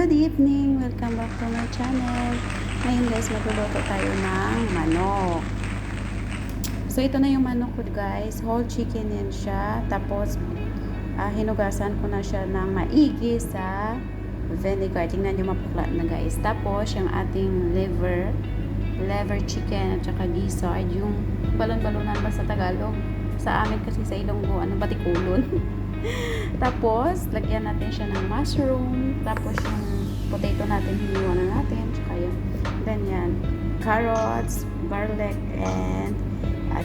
Good evening! Welcome back to my channel. Ngayon guys, magluluto tayo ng manok. So ito na yung manok ko guys. Whole chicken yan siya. Tapos hinugasan ko na siya ng maigi sa vinegar. Tingnan nyo, mapukla na guys. Tapos yung ating liver chicken at saka gizzard. Yung balon-balonan ba sa Tagalog? Sa amin kasi sa Ilonggo, batikulon. Tapos, lagyan natin siya ng mushroom. Tapos, yung potato natin, hiniwa na natin. Tsaka yung ganyan. Carrots, garlic, and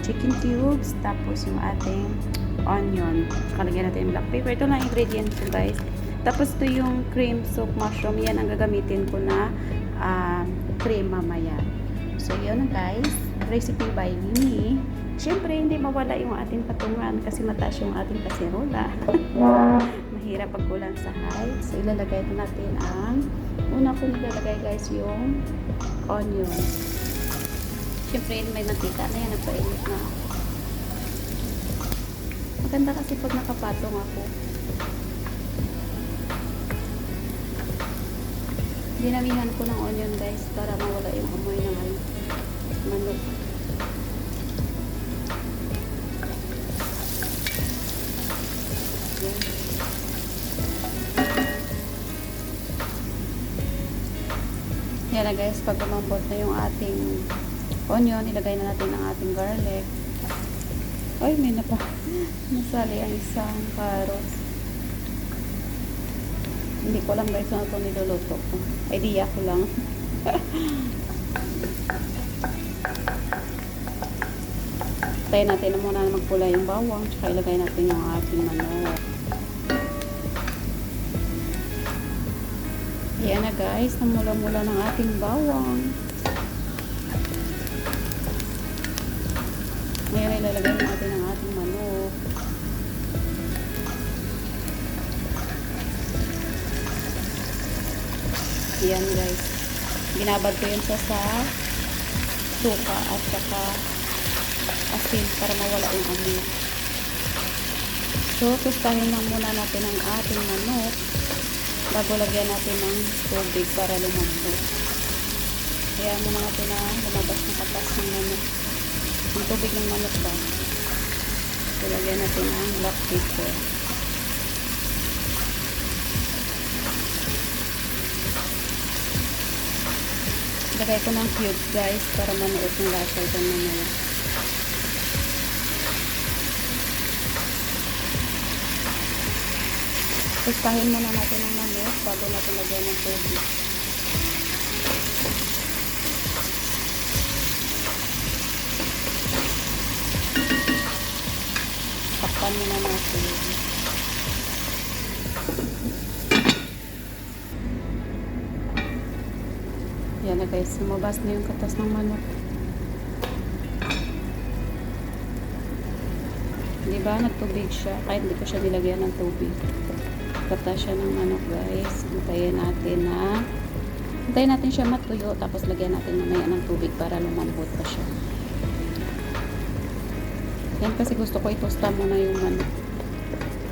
chicken cubes. Tapos, yung ating onion. Tsaka lagyan natin yung black pepper. Ito lang ingredients ko, guys. Tapos, ito yung cream soup mushroom. Yan ang gagamitin ko na cream mamaya. So, yun guys. Recipe by Mimi. Siyempre, hindi mawala yung ating patungan kasi mataas yung ating kaserola. Mahirap pag kulang sa height. So, ilalagay natin ang una kong ilalagay guys yung onion. Siyempre, may mantika na yan. Nagpainit na ako. Maganda kasi pag nakapatong ako. Dinamihan ko ng onion guys para mawala yung amoy ng manok. Yan na guys, pag lumambot na yung ating onion, ilagay na natin ang ating garlic. Ay, may nasali ang isang carrots. Hindi ko lang guys ano ito niluluto ko. Idea ko lang. Tayo natin na muna magpula yung bawang, tsaka ilagay natin yung ating manok. Yan na guys, namula-mula ng ating bawang. Ngayon ilalagay natin ang ating manok. Yan guys. Binabad ko yun sa suka at saka asin para mawala yung amoy. So, tustahin lang muna natin ang ating manok bago lagyan natin ng tubig para lumambot. Kaya muna natin na lumabas ng katas ng manok. Ang tubig ng manok ba? So, lagyan natin ang black pepper. Lagay ko ng cubes guys para manuot yung lasa dyan mamaya. Tustahin muna natin ang manok bago natin lagyan ng tubig. Takpan muna natin. Yan na guys, lumabas na yung katas ng manok. Diba, nagtubig siya kahit hindi ko siya nilagyan ng tubig. Katas siya ng manok guys. Hintayin natin siya matuyo tapos lagyan natin mamaya ng tubig para lumambot pa siya. Yan kasi gusto ko itosta muna yung manok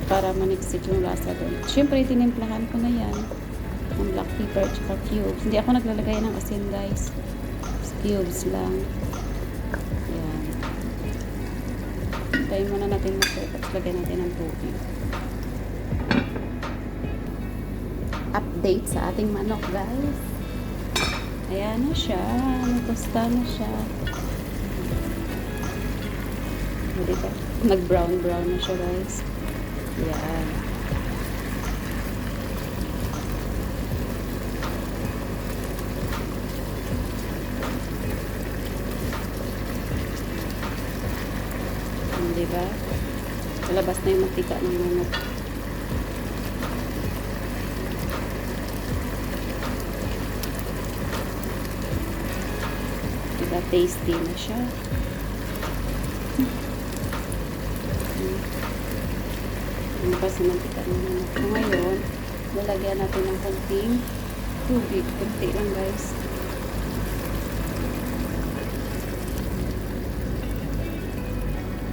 para maniksik yung lasa doon. Siyempre tinimplahan ko na yan ng black pepper at cubes. Hindi ako naglalagay ng asin guys. Cubes lang. Yan. Hintayin muna natin matuyo tapos lagyan natin ng tubig. Update sa ating manok guys. Ayan na siya, nagtosta na siya. Diba? Nag-brown na siya guys. Ayan. Diba? Lalabas na yung mantika ng manok. Diba, tasty na siya. Ano pa sa mantika ng manok. So ngayon, lalagyan natin ng konting tubig. Kunti lang guys.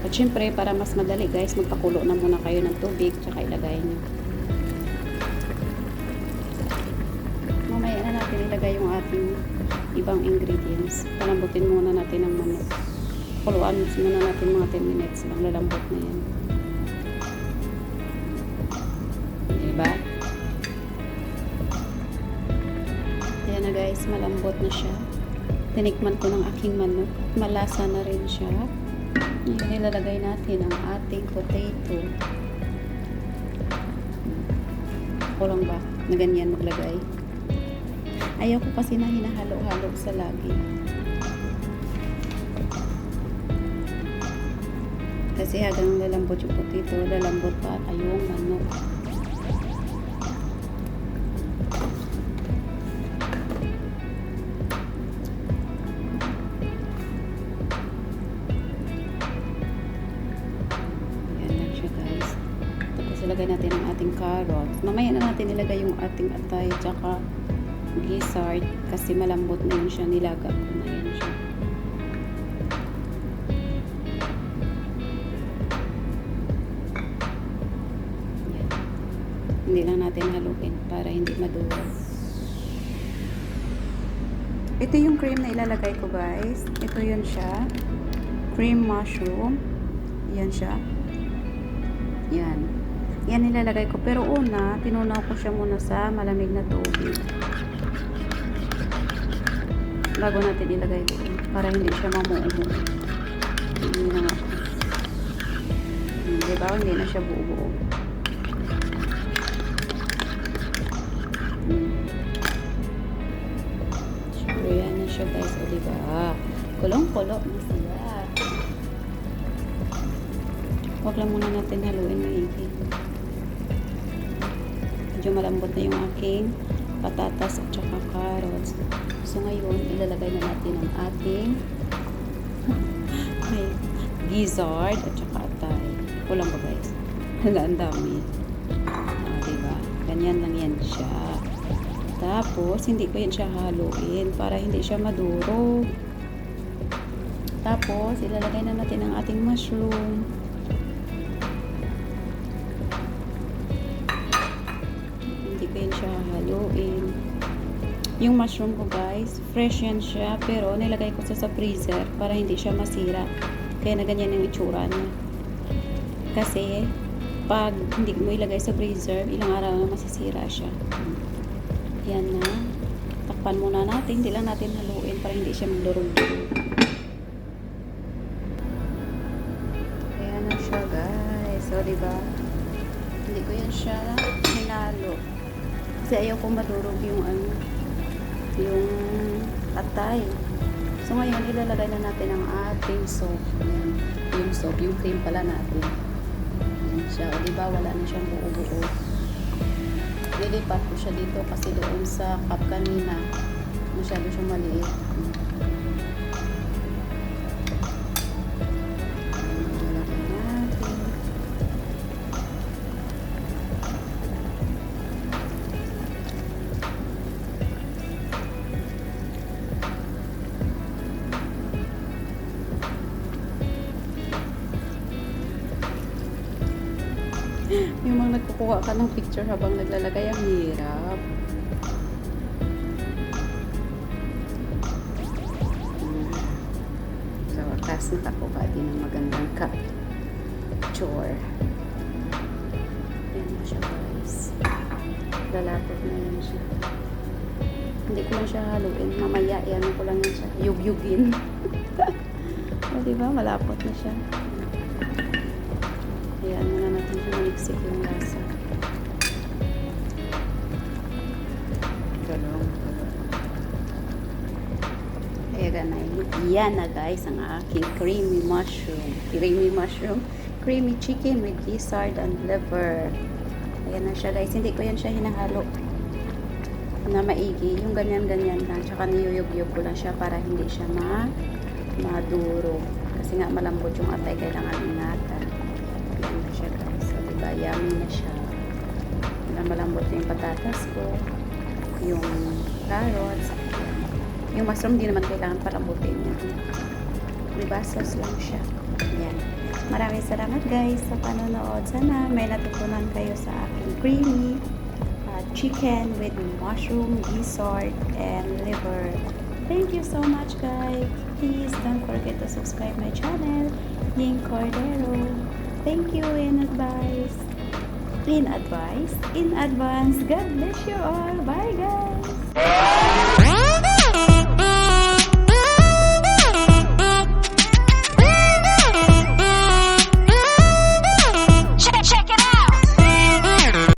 At syempre, para mas madali guys, magpakulo na muna kayo ng tubig, tsaka ilagay nyo. ilagay yung ating ibang ingredients. Palambutin muna natin ang manok. Kuluan muna natin mga 10 minutes lang. Lalambot na yan. Diba? Ayan na guys, malambot na siya. Tinikman ko ng aking manok. Malasa na rin siya. Ngayon ilalagay natin ang ating potato. Ako lang ba na ganyan maglagay? Ayaw ko kasi na hinahalo-halo sa lagi. Kasi hanggang lalambot yung potato, lalambot pa yung manok. Ilagay natin ang ating carrots. Mamaya na natin ilagay yung ating atay tsaka gizzard kasi malambot na yun siya. Nilaga ko na yun siya. Yan. Hindi lang natin haluin para hindi madurog. Ito yung cream na ilalagay ko guys. Ito yun siya. Cream mushroom. Yan siya. Yan. Yan nilalagay ko. Pero una, tinunaw ko siya muna sa malamig na tubig. Bago natin ilagay doon. Para hindi siya mamuo. Hindi na nga. Diba? Hindi na siya buo-buo. Siyempre yan na siya guys. O diba? Kulong-kulo na sila. Huwag lang muna natin haluin maigi. Medyo malambot na yung aking patatas at saka carrots. So ngayon, ilalagay na natin ang ating gizzard at saka atay. Kulang ba guys? Ang dami. Diba? Ganyan lang yan siya. Tapos, hindi ko yan siya haluin para hindi siya maduro. Tapos, ilalagay na natin ang ating mushroom. Siya haluin. Yung mushroom ko guys, fresh yan siya pero nilagay ko sa freezer para hindi siya masira. Kaya na ganyan yung itsura niya. Kasi pag hindi mo ilagay sa freezer, ilang araw na masisira siya. Yan na. Takpan muna natin. Hindi lang natin haluin para hindi siya magdurog-durog. Ayan na siya guys. So diba? Hindi ko yan siya hinalo. Kasi ayaw ko madurog yung yung atay. So ngayon ilalagay na natin ang ating soap. Ayan. Yung soap, yung cream pala natin. Ayan siya. O diba wala na siyang buo-buo. Lilipat ko siya dito kasi doon sa cup kanina masyado siyang maliit. Yung mga nagkukuha ka ng picture habang naglalagay, ang hirap. Sa wakas, nakakuha din ng magandang picture. Yan na siya guys. Lalapot na yan siya. Hindi ko lang siya haluin. Mamaya, yan ko lang yan siya. Yug-yugin. O diba? Malapot na siya. Ayan, muna natin siya maliksik yung lasa. Galong. Ayan na. Yan na guys, ang aking creamy mushroom. Creamy chicken with gizzard and liver. Ayan na siya guys. Hindi ko yan siya hinahalo na maigi. Yung ganyan-ganyan lang. Tsaka niyuyog-yog ko lang siya para hindi siya maduro. Kasi nga malambot yung atay, kailangan ingatan. Ayan na siya guys. So, diba, yummy na siya. Malambot na yung patatas ko. Yung carrots. Yung mushroom, di naman kailangan palambutin yan. Diba, sauce lang siya. Ayan. Maraming salamat guys sa panonood. Sana may natutunan kayo sa aking creamy chicken with mushroom, gizzard, and liver. Thank you so much, guys. Please don't forget to subscribe my channel, Ying Cordero. Thank you in advice. In advance. God bless you all. Bye, guys.